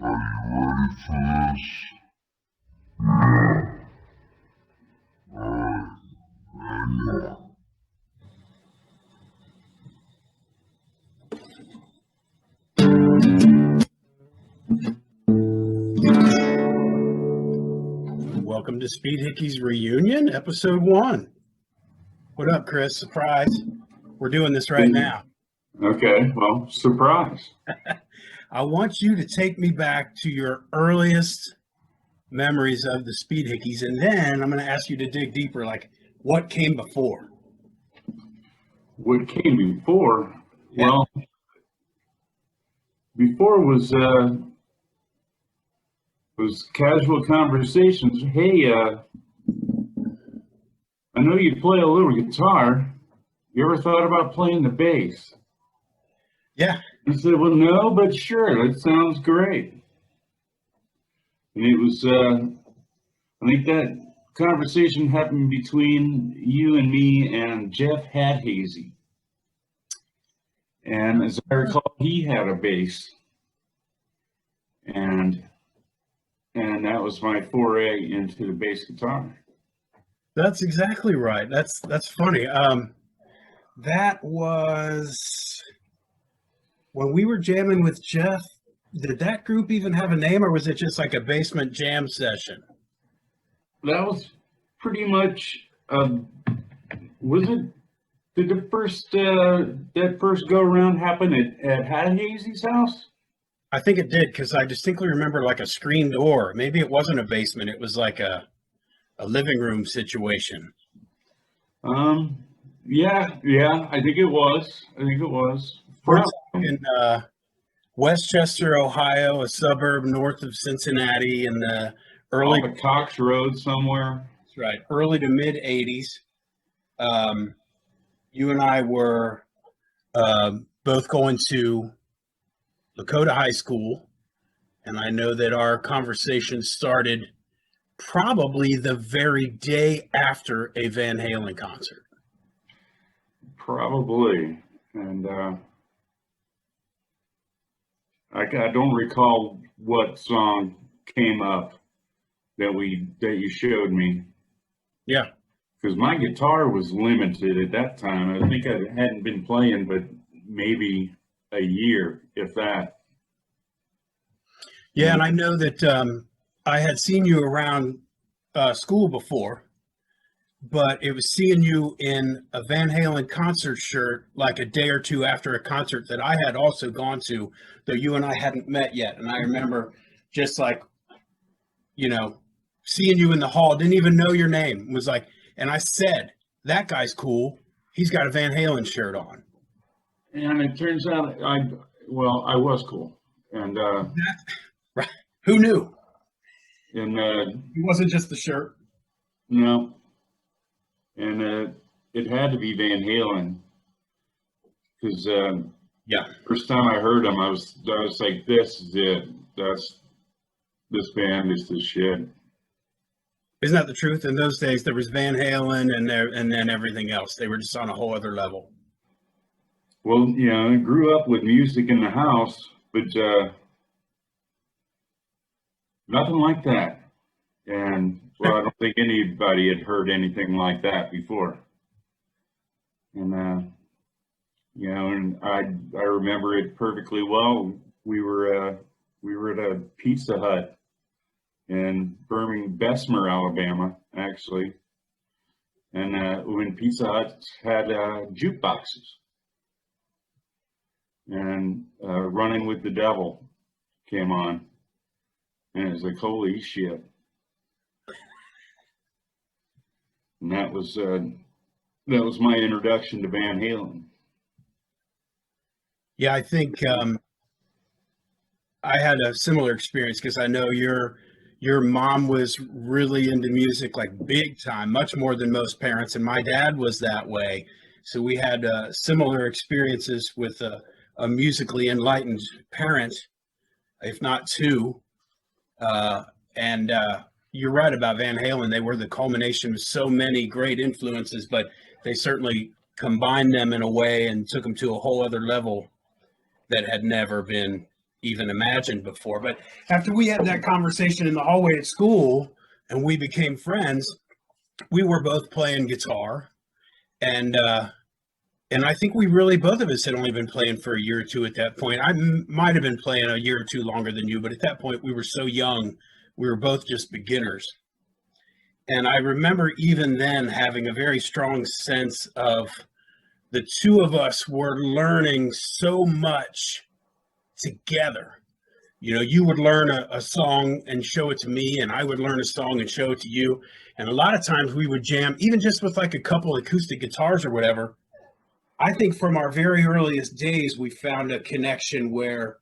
Are you ready for this? Yeah. Alright, hang on. Welcome to Speed Hickey's Reunion, Episode 1. What up, Chris? Surprise. We're doing this right now. Okay, well, surprise. I want you to take me back to your earliest memories of the Speed Hickeys, and then I'm going to ask you to dig deeper, like what came before? What came before? Yeah. Well, before was casual conversations. Hey, I know you play a little guitar. You ever thought about playing the bass? Yeah. I said, well, no, but sure, that sounds great. And it was, I think that conversation happened between you and me and Jeff HICKEYS. And as I recall, he had a bass. And that was my foray into the bass guitar. That's exactly right. That's funny. That was when we were jamming with Jeff. Did that group even have a name, or was it just like a basement jam session? That was pretty much, was it, did the first, that first go around happen at HICKEYS' house? I think it did, because I distinctly remember like a screen door. Maybe it wasn't a basement. It was like a living room situation. Yeah, I think it was. We're talking Westchester, Ohio, a suburb north of Cincinnati in the early off of Cox Road somewhere. That's right, early to mid 80s. You and I were both going to Lakota High School, and I know that our conversation started probably the very day after a Van Halen concert. Probably, and I don't recall what song came up that you showed me. Yeah, because my guitar was limited at that time. I think I hadn't been playing but maybe a year, if that. Yeah, and I know that I had seen you around school before, but it was seeing you in a Van Halen concert shirt like a day or two after a concert that I had also gone to, though you and I hadn't met yet. And I remember just like, seeing you in the hall, didn't even know your name, was like, and I said, that guy's cool. He's got a Van Halen shirt on. And it turns out I was cool. And right. Who knew? And it wasn't just the shirt. No. And it had to be Van Halen. Because first time I heard him, I was like, this is it. This band is the shit. Isn't that the truth? In those days, there was Van Halen and then everything else. They were just on a whole other level. Well, I grew up with music in the house, but nothing like that. And well, I don't think anybody had heard anything like that before. And and I remember it perfectly well. We were at a Pizza Hut in Bessemer, Alabama, actually. And when Pizza Hut had jukeboxes, and Running with the Devil came on, and it was like, holy shit. And that was my introduction to Van Halen. Yeah, I think I had a similar experience because I know your mom was really into music, like big time, much more than most parents, and my dad was that way. So we had similar experiences with a musically enlightened parent, if not two. And you're right about Van Halen. They were the culmination of so many great influences, but they certainly combined them in a way and took them to a whole other level that had never been even imagined before. But after we had that conversation in the hallway at school and we became friends, we were both playing guitar, and I think we really, both of us had only been playing for a year or two at that point. Might have been playing a year or two longer than you, but at that point we were so young, we were both just beginners. And I remember even then having a very strong sense of the two of us were learning so much together. You know, you would learn a song and show it to me, and I would learn a song and show it to you. And a lot of times we would jam, even just with like a couple acoustic guitars or whatever. I think from our very earliest days, we found a connection where,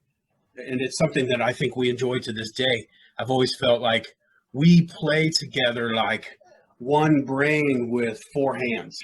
and it's something that I think we enjoy to this day. I've always felt like we play together like one brain with four hands.